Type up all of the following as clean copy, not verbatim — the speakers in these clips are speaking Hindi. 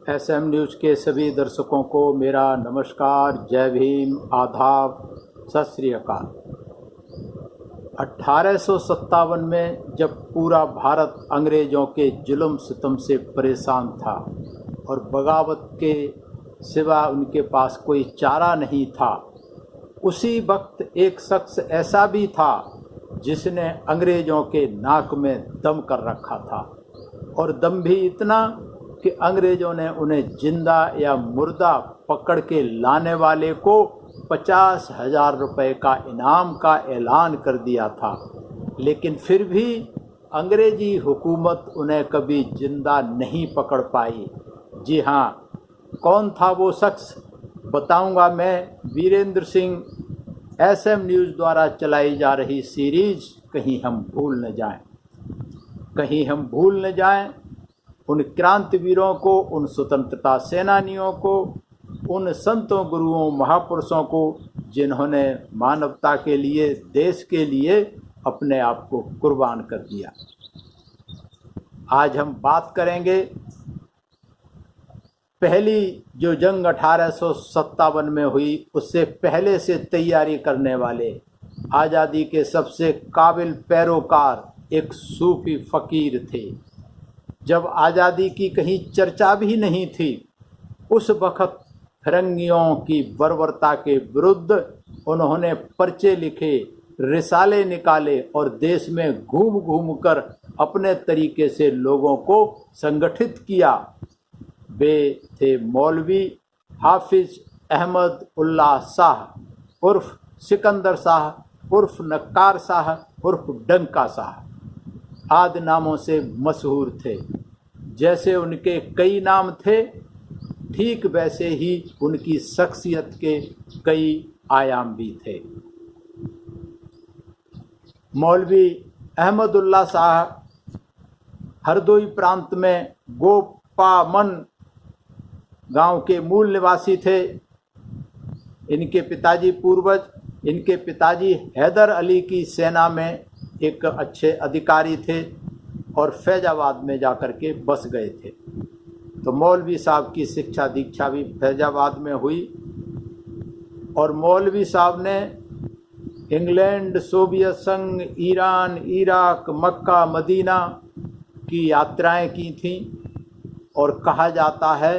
एसएम न्यूज़ के सभी दर्शकों को मेरा नमस्कार, जय भीम, आदाब, सत श्री अकाल। 1857 में जब पूरा भारत अंग्रेज़ों के जुल्म सितम से परेशान था और बगावत के सिवा उनके पास कोई चारा नहीं था, उसी वक्त एक शख्स ऐसा भी था जिसने अंग्रेज़ों के नाक में दम कर रखा था, और दम भी इतना कि अंग्रेज़ों ने उन्हें जिंदा या मुर्दा पकड़ के लाने वाले को 50,000 रुपये का इनाम का ऐलान कर दिया था। लेकिन फिर भी अंग्रेज़ी हुकूमत उन्हें कभी जिंदा नहीं पकड़ पाई। जी हाँ, कौन था वो शख्स, बताऊंगा मैं। वीरेंद्र सिंह, एसएम न्यूज़ द्वारा चलाई जा रही सीरीज कहीं हम भूल न जाएं। कहीं हम भूल न जाएं उन क्रांतिवीरों को, उन स्वतंत्रता सेनानियों को, उन संतों, गुरुओं, महापुरुषों को जिन्होंने मानवता के लिए, देश के लिए अपने आप को कुर्बान कर दिया। आज हम बात करेंगे पहली जो जंग 1857 में हुई, उससे पहले से तैयारी करने वाले आज़ादी के सबसे काबिल पैरोकार एक सूफी फ़कीर थे। जब आज़ादी की कहीं चर्चा भी नहीं थी, उस वक़्त फिरंगियों की बर्बरता के विरुद्ध उन्होंने पर्चे लिखे, रिसाले निकाले और देश में घूम घूम कर अपने तरीके से लोगों को संगठित किया। वे थे मौलवी हाफिज अहमद उल्लाह शाह उर्फ सिकंदर शाह उर्फ नक्कार शाह उर्फ डंका शाह आदि नामों से मशहूर थे। जैसे उनके कई नाम थे, ठीक वैसे ही उनकी शख्सियत के कई आयाम भी थे। मौलवी अहमदुल्ला शाह हरदोई प्रांत में गोपामन गांव के मूल निवासी थे। इनके पिताजी हैदर अली की सेना में एक अच्छे अधिकारी थे और फैजाबाद में जाकर के बस गए थे। तो मौलवी साहब की शिक्षा दीक्षा भी फैजाबाद में हुई और मौलवी साहब ने इंग्लैंड, सोवियत संघ, ईरान, इराक, मक्का, मदीना की यात्राएं की थीं। और कहा जाता है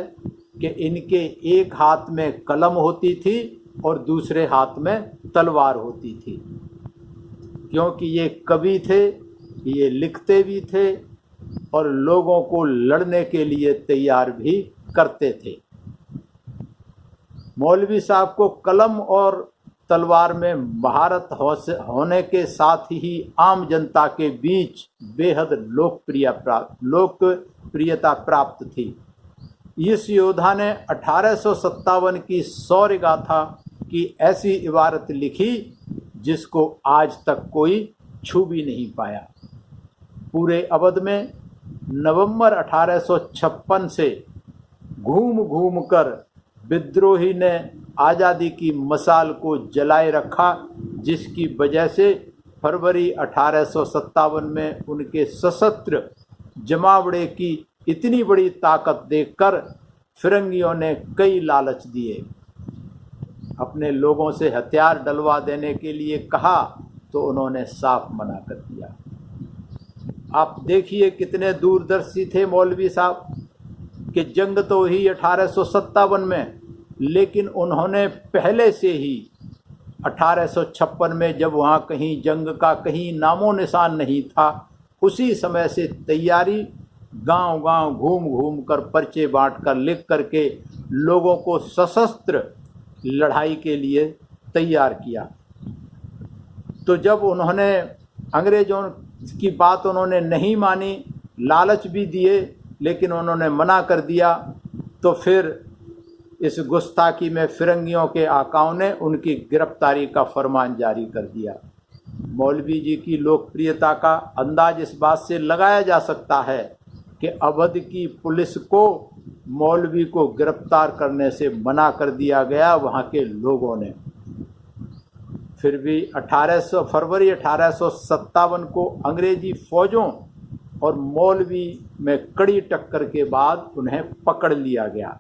कि इनके एक हाथ में कलम होती थी और दूसरे हाथ में तलवार होती थी, क्योंकि ये कवि थे, ये लिखते भी थे और लोगों को लड़ने के लिए तैयार भी करते थे। मौलवी साहब को कलम और तलवार में महारत होने के साथ ही आम जनता के बीच बेहद लोकप्रियता प्राप्त थी। इस योद्धा ने 1857 की शौर्य गाथा की ऐसी इबारत लिखी जिसको आज तक कोई छू भी नहीं पाया। पूरे अवध में नवंबर 1856 से घूम घूम कर विद्रोही ने आज़ादी की मशाल को जलाए रखा, जिसकी वजह से फरवरी 1857 में उनके सशस्त्र जमावड़े की इतनी बड़ी ताकत देखकर फिरंगियों ने कई लालच दिए। अपने लोगों से हथियार डलवा देने के लिए कहा तो उन्होंने साफ मना कर दिया। आप देखिए कितने दूरदर्शी थे मौलवी साहब कि जंग तो ही 1857 में, लेकिन उन्होंने पहले से ही 1856 में, जब वहाँ कहीं जंग का कहीं नामो निशान नहीं था, उसी समय से तैयारी, गांव गांव घूम घूम कर पर्चे बांट कर लिख करके लोगों को सशस्त्र लड़ाई के लिए तैयार किया। तो जब उन्होंने अंग्रेज़ों की बात उन्होंने नहीं मानी, लालच भी दिए लेकिन उन्होंने मना कर दिया, तो फिर इस गुस्ताखी में फिरंगियों के आकाओं ने उनकी गिरफ्तारी का फरमान जारी कर दिया। मौलवी जी की लोकप्रियता का अंदाज इस बात से लगाया जा सकता है कि अवध की पुलिस को मौलवी को गिरफ्तार करने से मना कर दिया गया वहाँ के लोगों ने। फिर भी फरवरी 1857 को अंग्रेजी फ़ौजों और मौलवी में कड़ी टक्कर के बाद उन्हें पकड़ लिया गया।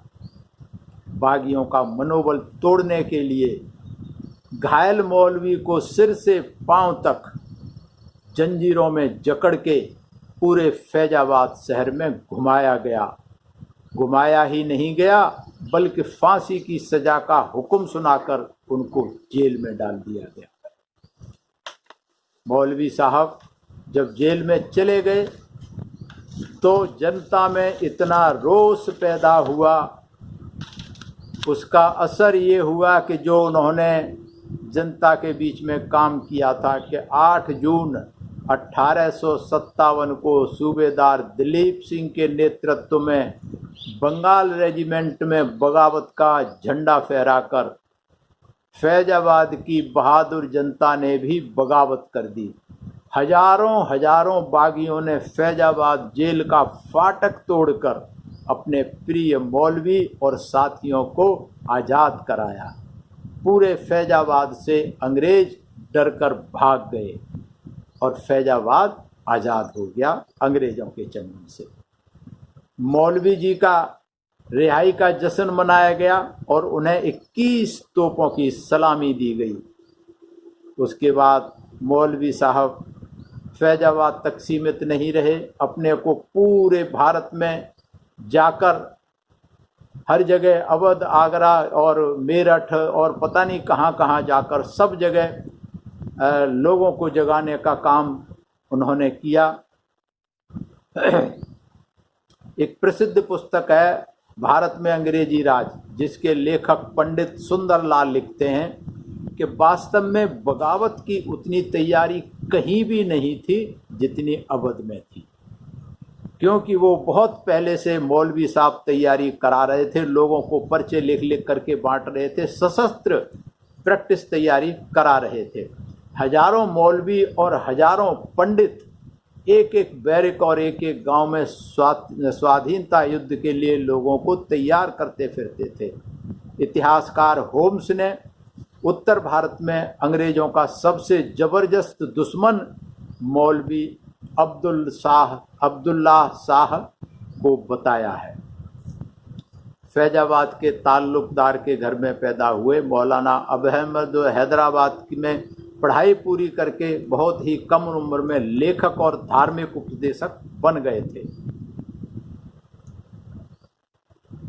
बागियों का मनोबल तोड़ने के लिए घायल मौलवी को सिर से पांव तक जंजीरों में जकड़ के पूरे फैजाबाद शहर में घुमाया गया। घुमाया ही नहीं गया बल्कि फांसी की सजा का हुक्म सुनाकर उनको जेल में डाल दिया गया। मौलवी साहब जब जेल में चले गए तो जनता में इतना रोष पैदा हुआ। उसका असर ये हुआ कि जो उन्होंने जनता के बीच में काम किया था कि 8 जून 1857 को सूबेदार दिलीप सिंह के नेतृत्व में बंगाल रेजिमेंट में बगावत का झंडा फहराकर फैजाबाद की बहादुर जनता ने भी बगावत कर दी। हजारों बागियों ने फैजाबाद जेल का फाटक तोड़कर अपने प्रिय मौलवी और साथियों को आज़ाद कराया। पूरे फैजाबाद से अंग्रेज डरकर भाग गए और फैजाबाद आज़ाद हो गया अंग्रेज़ों के चंगुल से। मौलवी जी का रिहाई का जश्न मनाया गया और उन्हें 21 तोपों की सलामी दी गई। उसके बाद मौलवी साहब फैजाबाद तक सीमित नहीं रहे, अपने को पूरे भारत में जाकर हर जगह अवध, आगरा और मेरठ और पता नहीं कहाँ जाकर सब जगह लोगों को जगाने का काम उन्होंने किया। एक प्रसिद्ध पुस्तक है भारत में अंग्रेजी राज, जिसके लेखक पंडित सुंदरलाल लिखते हैं कि वास्तव में बगावत की उतनी तैयारी कहीं भी नहीं थी जितनी अवध में थी, क्योंकि वो बहुत पहले से मौलवी साहब तैयारी करा रहे थे, लोगों को पर्चे लिख करके बांट रहे थे, सशस्त्र प्रैक्टिस तैयारी करा रहे थे। हजारों मौलवी और हजारों पंडित एक एक बैरक और एक एक गांव में स्वाधीनता युद्ध के लिए लोगों को तैयार करते फिरते थे। इतिहासकार होम्स ने उत्तर भारत में अंग्रेजों का सबसे ज़बरदस्त दुश्मन मौलवी अब्दुल्लाह शाह को बताया है। फैजाबाद के ताल्लुकदार के घर में पैदा हुए मौलाना अहमद हैदराबाद में पढ़ाई पूरी करके बहुत ही कम उम्र में लेखक और धार्मिक उपदेशक बन गए थे।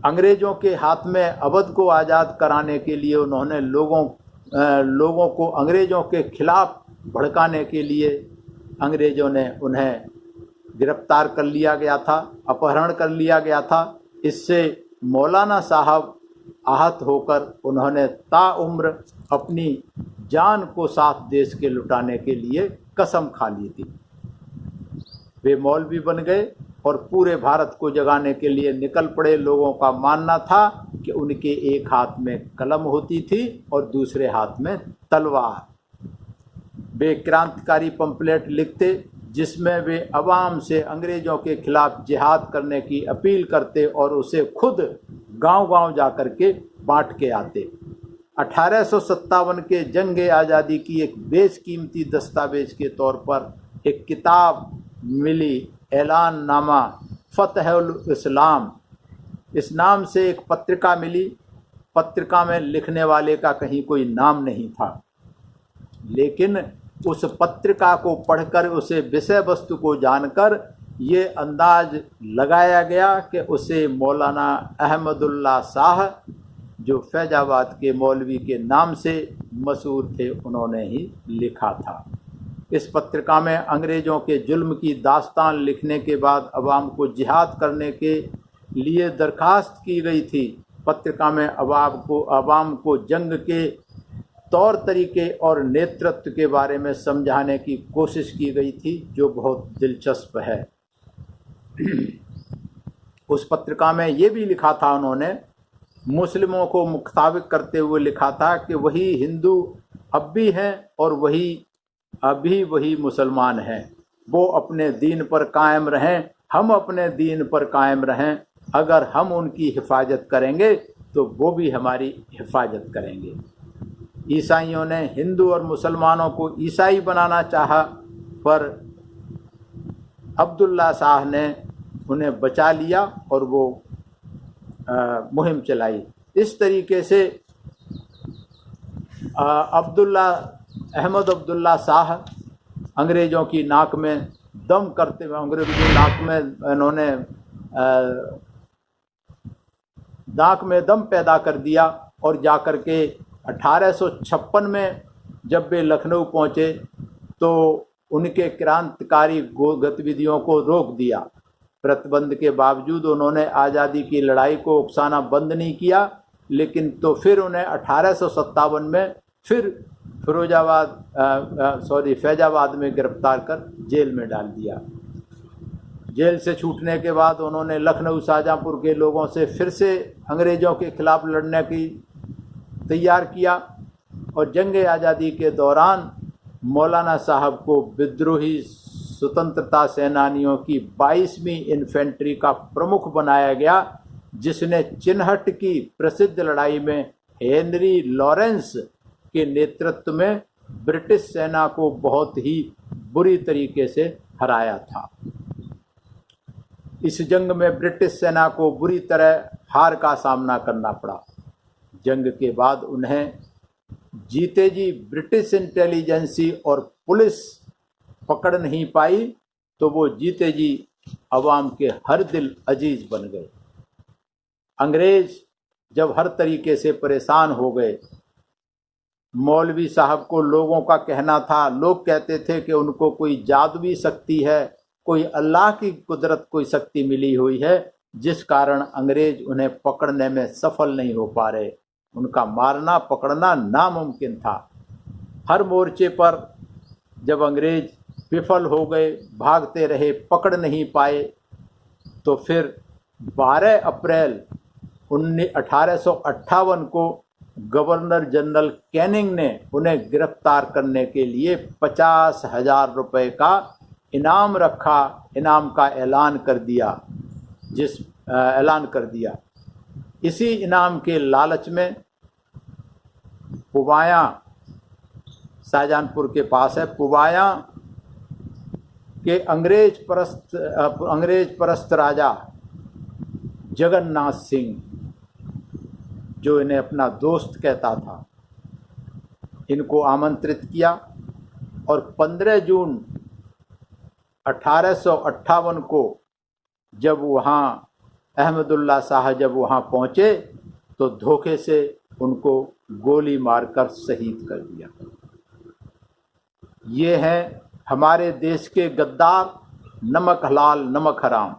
अंग्रेजों के हाथ में अवध को आज़ाद कराने के लिए उन्होंने लोगों को अंग्रेजों के खिलाफ भड़काने के लिए अंग्रेजों ने उन्हें गिरफ्तार कर लिया गया था, अपहरण कर लिया गया था। इससे मौलाना साहब आहत होकर उन्होंने ताउम्र अपनी जान को साथ देश के लुटाने के लिए कसम खा ली थी। वे मौलवी बन गए और पूरे भारत को जगाने के लिए निकल पड़े। लोगों का मानना था कि उनके एक हाथ में कलम होती थी और दूसरे हाथ में तलवार। वे क्रांतिकारी पंपलेट लिखते जिसमें वे अवाम से अंग्रेज़ों के खिलाफ जिहाद करने की अपील करते और उसे खुद गांव-गांव जाकर के बांट के आते। 1857 के जंग आज़ादी की एक बेशकीमती दस्तावेज के तौर पर एक किताब मिली, ऐलान नामा फ़तहुल इस्लाम, इस नाम से एक पत्रिका मिली। पत्रिका में लिखने वाले का कहीं कोई नाम नहीं था, लेकिन उस पत्रिका को पढ़कर, उसे विषय वस्तु को जानकर ये अंदाज लगाया गया कि उसे मौलाना अहमदुल्ला शाह, जो फैजाबाद के मौलवी के नाम से मशहूर थे, उन्होंने ही लिखा था। इस पत्रिका में अंग्रेज़ों के जुल्म की दास्तान लिखने के बाद अवाम को जिहाद करने के लिए दरखास्त की गई थी। पत्रिका में अवाम को जंग के तौर तरीके और नेतृत्व के बारे में समझाने की कोशिश की गई थी, जो बहुत दिलचस्प है। उस पत्रिका में ये भी लिखा था, उन्होंने मुस्लिमों को मुखातिब करते हुए लिखा था कि वही हिंदू अब भी हैं और अभी वही मुसलमान हैं। वो अपने दीन पर कायम रहें, हम अपने दीन पर कायम रहें। अगर हम उनकी हिफाजत करेंगे तो वो भी हमारी हिफाजत करेंगे। ईसाइयों ने हिंदू और मुसलमानों को ईसाई बनाना चाहा, पर अब्दुल्ला शाह ने उन्हें बचा लिया और वो मुहिम चलाई। इस तरीके से अहमद अब्दुल्ला शाह अंग्रेज़ों की नाक में दम करते हुए, अंग्रेज़ों की नाक में इन्होंने नाक में दम पैदा कर दिया और जाकर के 1856 में जब वे लखनऊ पहुँचे तो उनके क्रांतिकारी गतिविधियों को रोक दिया। प्रतिबंध के बावजूद उन्होंने आज़ादी की लड़ाई को उकसाना बंद नहीं किया, लेकिन तो फिर उन्हें 1857 में फिर फैजाबाद में गिरफ्तार कर जेल में डाल दिया। जेल से छूटने के बाद उन्होंने लखनऊ शाहजहाँपुर के लोगों से फिर से अंग्रेज़ों के खिलाफ लड़ने की तैयार किया और जंग आज़ादी के दौरान मौलाना साहब को विद्रोही स्वतंत्रता सेनानियों की 22वीं इन्फेंट्री का प्रमुख बनाया गया, जिसने चिन्हट की प्रसिद्ध लड़ाई में हेनरी लॉरेंस के नेतृत्व में ब्रिटिश सेना को बहुत ही बुरी तरीके से हराया था। इस जंग में ब्रिटिश सेना को बुरी तरह हार का सामना करना पड़ा। जंग के बाद उन्हें जीते जी ब्रिटिश इंटेलिजेंसी और पुलिस पकड़ नहीं पाई, तो वो जीते जी अवाम के हर दिल अजीज बन गए। अंग्रेज जब हर तरीके से परेशान हो गए, मौलवी साहब को लोगों का कहना था, लोग कहते थे कि उनको कोई जादुई शक्ति है, कोई अल्लाह की कुदरत, कोई शक्ति मिली हुई है, जिस कारण अंग्रेज उन्हें पकड़ने में सफल नहीं हो पा रहे। उनका मारना पकड़ना नामुमकिन था। हर मोर्चे पर जब अंग्रेज विफल हो गए, भागते रहे, पकड़ नहीं पाए, तो फिर 12 अप्रैल 1858 को गवर्नर जनरल कैनिंग ने उन्हें गिरफ्तार करने के लिए 50,000 रुपये का इनाम रखा, इनाम का ऐलान कर दिया। इसी इनाम के लालच में पुबाया शाहजहांपुर के पास है, पुबाया के अंग्रेज परस्त राजा जगन्नाथ सिंह, जो इन्हें अपना दोस्त कहता था, इनको आमंत्रित किया और 15 जून 1858 को जब वहाँ अहमदुल्ला शाह जब वहाँ पहुँचे तो धोखे से उनको गोली मारकर शहीद कर दिया। ये हैं हमारे देश के गद्दार, नमक हलाल नमक हराम।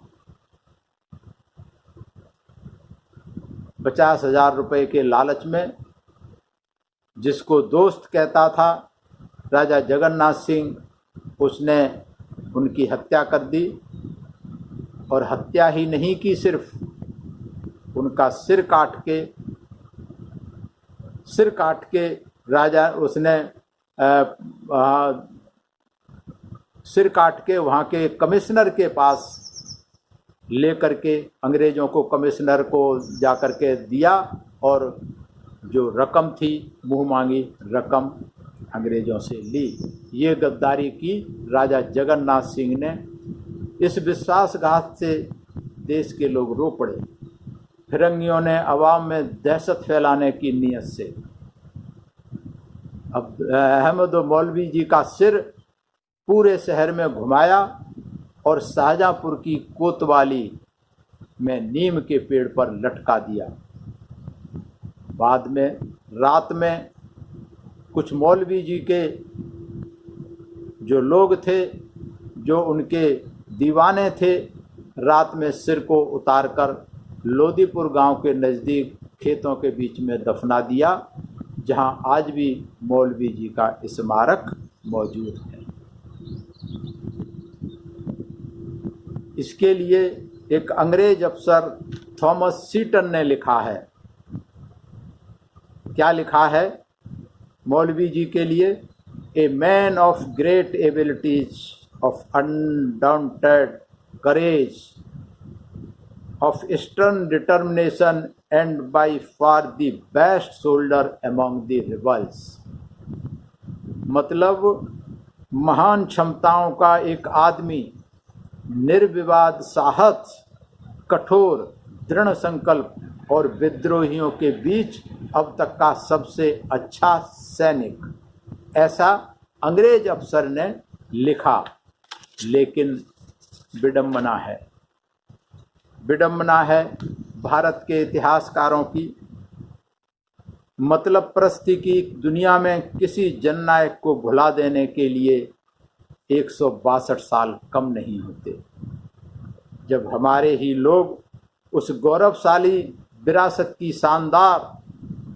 50,000 रुपये के लालच में जिसको दोस्त कहता था राजा जगन्नाथ सिंह, उसने उनकी हत्या कर दी। और हत्या ही नहीं की, सिर्फ उनका सिर काट के राजा उसने सिर काट के वहाँ के कमिश्नर के पास लेकर के अंग्रेज़ों को, कमिश्नर को जाकर के दिया और जो रकम थी, मुँह मांगी रकम अंग्रेज़ों से ली। ये गद्दारी की राजा जगन्नाथ सिंह ने। इस विश्वासघात से देश के लोग रो पड़े। फिरंगियों ने अवाम में दहशत फैलाने की नीयत से अब अहमद मौलवी जी का सिर पूरे शहर में घुमाया और शाहजहाँपुर की कोतवाली में नीम के पेड़ पर लटका दिया। बाद में रात में कुछ मौलवी जी के जो लोग थे, जो उनके दीवाने थे, रात में सिर को उतारकर लोदीपुर गांव के नज़दीक खेतों के बीच में दफना दिया, जहां आज भी मौलवी जी का स्मारक मौजूद है। इसके लिए एक अंग्रेज अफसर थॉमस सीटन ने लिखा है। क्या लिखा है मौलवी जी के लिए? A man of great abilities, of undaunted courage, of stern determination, and by far the best soldier among the rebels। मतलब महान क्षमताओं का एक आदमी, निर्विवाद साहस, कठोर दृढ़ संकल्प और विद्रोहियों के बीच अब तक का सबसे अच्छा सैनिक, ऐसा अंग्रेज अफसर ने लिखा। लेकिन विडंबना है भारत के इतिहासकारों की, मतलब प्रस्ती की दुनिया में किसी जननायक को भुला देने के लिए 162 साल कम नहीं होते, जब हमारे ही लोग उस गौरवशाली विरासत की शानदार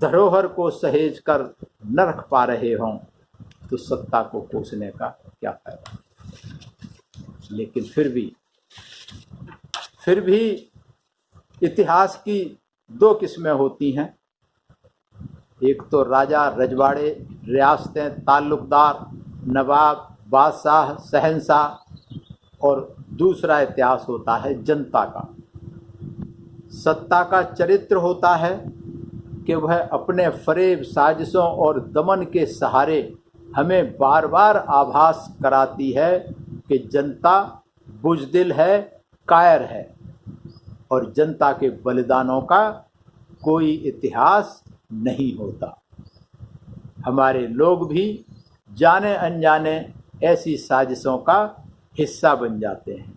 धरोहर को सहेज कर न रख पा रहे हों तो सत्ता को कोसने का क्या फायदा। लेकिन फिर भी इतिहास की दो किस्में होती हैं, एक तो राजा रजवाड़े, रियासतें, ताल्लुकदार, नवाब, बादशाह, शहंशाह, और दूसरा इतिहास होता है जनता का। सत्ता का चरित्र होता है कि वह अपने फरेब, साजिशों और दमन के सहारे हमें बार बार आभास कराती है कि जनता बुज़दिल है, कायर है, और जनता के बलिदानों का कोई इतिहास नहीं होता। हमारे लोग भी जाने अनजाने ऐसी साजिशों का हिस्सा बन जाते हैं।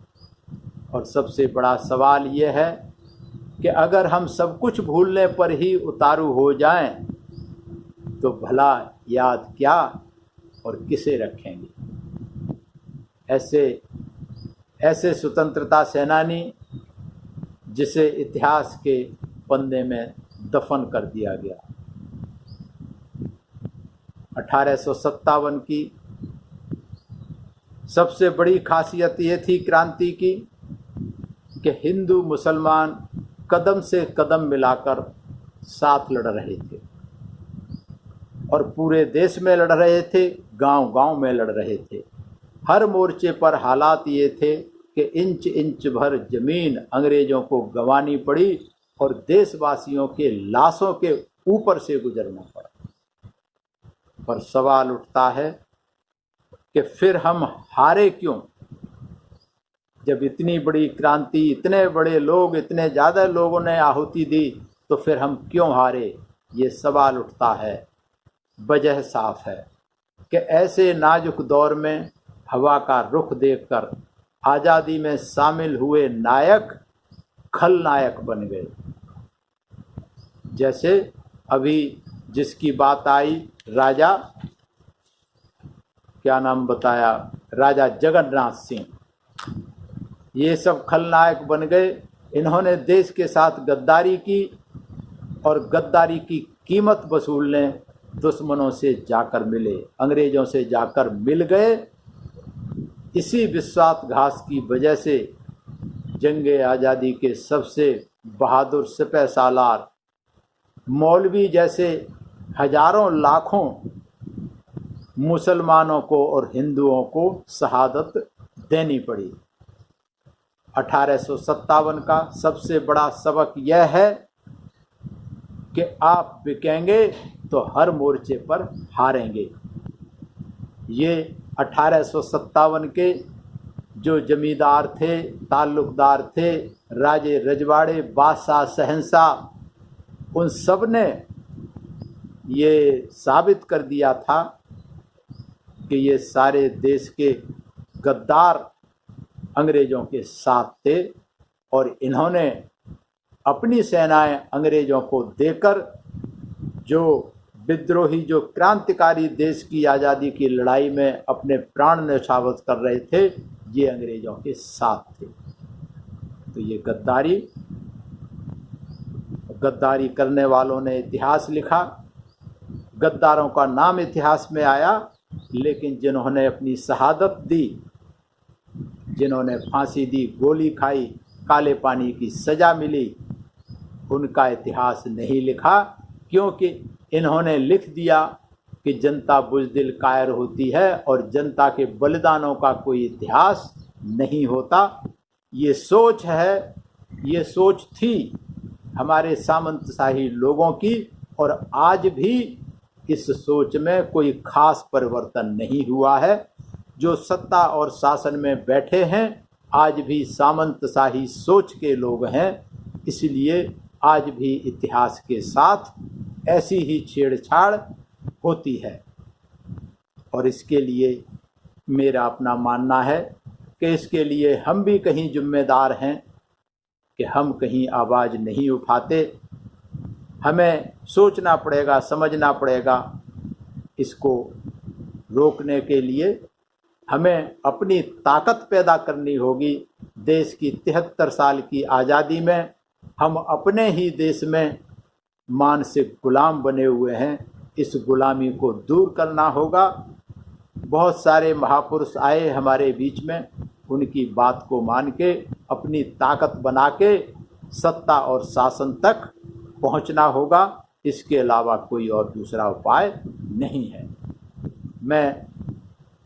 और सबसे बड़ा सवाल यह है कि अगर हम सब कुछ भूलने पर ही उतारू हो जाएं तो भला याद क्या और किसे रखेंगे। ऐसे स्वतंत्रता सेनानी जिसे इतिहास के पन्ने में दफन कर दिया गया। 1857 की सबसे बड़ी खासियत ये थी क्रांति की कि हिंदू मुसलमान कदम से कदम मिलाकर साथ लड़ रहे थे, और पूरे देश में लड़ रहे थे, गांव-गांव में लड़ रहे थे। हर मोर्चे पर हालात ये थे कि इंच इंच भर जमीन अंग्रेजों को गंवानी पड़ी और देशवासियों के लाशों के ऊपर से गुजरना पड़ा। पर सवाल उठता है कि फिर हम हारे क्यों? जब इतनी बड़ी क्रांति, इतने बड़े लोग, इतने ज़्यादा लोगों ने आहुति दी, तो फिर हम क्यों हारे? ये सवाल उठता है। वजह साफ है कि ऐसे नाजुक दौर में हवा का रुख देखकर आज़ादी में शामिल हुए नायक खलनायक बन गए। जैसे अभी जिसकी बात आई, राजा, क्या नाम बताया, राजा जगन्नाथ सिंह, ये सब खलनायक बन गए। इन्होंने देश के साथ गद्दारी की और गद्दारी की कीमत वसूलने दुश्मनों से जाकर मिले, अंग्रेजों से जाकर मिल गए। इसी विश्वासघात की वजह से जंगे आज़ादी के सबसे बहादुर सिपह सालार मौलवी जैसे हजारों लाखों मुसलमानों को और हिंदुओं को शहादत देनी पड़ी। 1857 का सबसे बड़ा सबक यह है कि आप बिकेंगे तो हर मोर्चे पर हारेंगे। ये 1857 के जो जमींदार थे, ताल्लुकदार थे, राजे रजवाड़े, बादशाह, शहंशाह, उन सब ने ये साबित कर दिया था कि ये सारे देश के गद्दार अंग्रेज़ों के साथ थे, और इन्होंने अपनी सेनाएं अंग्रेज़ों को देकर जो विद्रोही, जो क्रांतिकारी देश की आज़ादी की लड़ाई में अपने प्राण न्यौछावर कर रहे थे, ये अंग्रेज़ों के साथ थे। तो ये गद्दारी करने वालों ने इतिहास लिखा, गद्दारों का नाम इतिहास में आया, लेकिन जिन्होंने अपनी शहादत दी, जिन्होंने फांसी दी, गोली खाई, काले पानी की सज़ा मिली, उनका इतिहास नहीं लिखा, क्योंकि इन्होंने लिख दिया कि जनता बुज़दिल, कायर होती है और जनता के बलिदानों का कोई इतिहास नहीं होता। ये सोच है, ये सोच थी हमारे सामंतशाही लोगों की, और आज भी इस सोच में कोई खास परिवर्तन नहीं हुआ है। जो सत्ता और शासन में बैठे हैं आज भी सामंतशाही सोच के लोग हैं, इसलिए आज भी इतिहास के साथ ऐसी ही छेड़छाड़ होती है। और इसके लिए मेरा अपना मानना है कि इसके लिए हम भी कहीं जिम्मेदार हैं कि हम कहीं आवाज़ नहीं उठाते। हमें सोचना पड़ेगा, समझना पड़ेगा। इसको रोकने के लिए हमें अपनी ताकत पैदा करनी होगी। देश की 73 साल की आज़ादी में हम अपने ही देश में मानसिक गुलाम बने हुए हैं। इस गुलामी को दूर करना होगा। बहुत सारे महापुरुष आए हमारे बीच में, उनकी बात को मान के अपनी ताकत बना के सत्ता और शासन तक पहुंचना होगा। इसके अलावा कोई और दूसरा उपाय नहीं है। मैं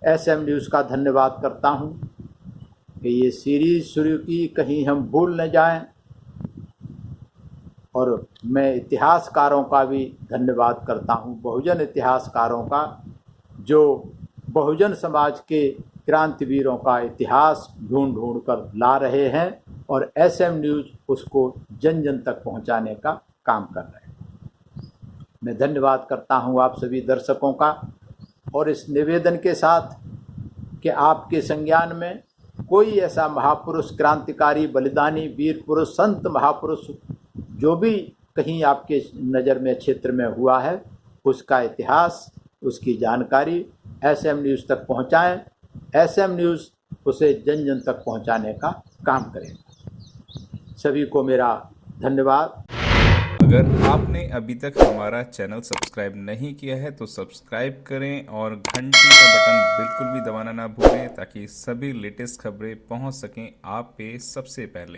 एसएम न्यूज़ का धन्यवाद करता हूं कि ये सीरीज़ शुरू की, कहीं हम भूल न जाएं। और मैं इतिहासकारों का भी धन्यवाद करता हूं, बहुजन इतिहासकारों का, जो बहुजन समाज के क्रांतिवीरों का इतिहास ढूंढ ढूंढ कर ला रहे हैं और एसएम न्यूज़ उसको जन जन तक पहुंचाने का काम कर रहे हैं। मैं धन्यवाद करता हूं आप सभी दर्शकों का, और इस निवेदन के साथ कि आपके संज्ञान में कोई ऐसा महापुरुष, क्रांतिकारी, बलिदानी, वीर पुरुष, संत महापुरुष जो भी कहीं आपके नज़र में, क्षेत्र में हुआ है, उसका इतिहास, उसकी जानकारी एसएम न्यूज़ तक पहुंचाएं। एसएम न्यूज़ उसे जन जन तक पहुंचाने का काम करेगा। सभी को मेरा धन्यवाद। अगर आपने अभी तक हमारा चैनल सब्सक्राइब नहीं किया है तो सब्सक्राइब करें और घंटी का बटन बिल्कुल भी दबाना ना भूलें, ताकि सभी लेटेस्ट खबरें पहुंच सकें आप पे सबसे पहले।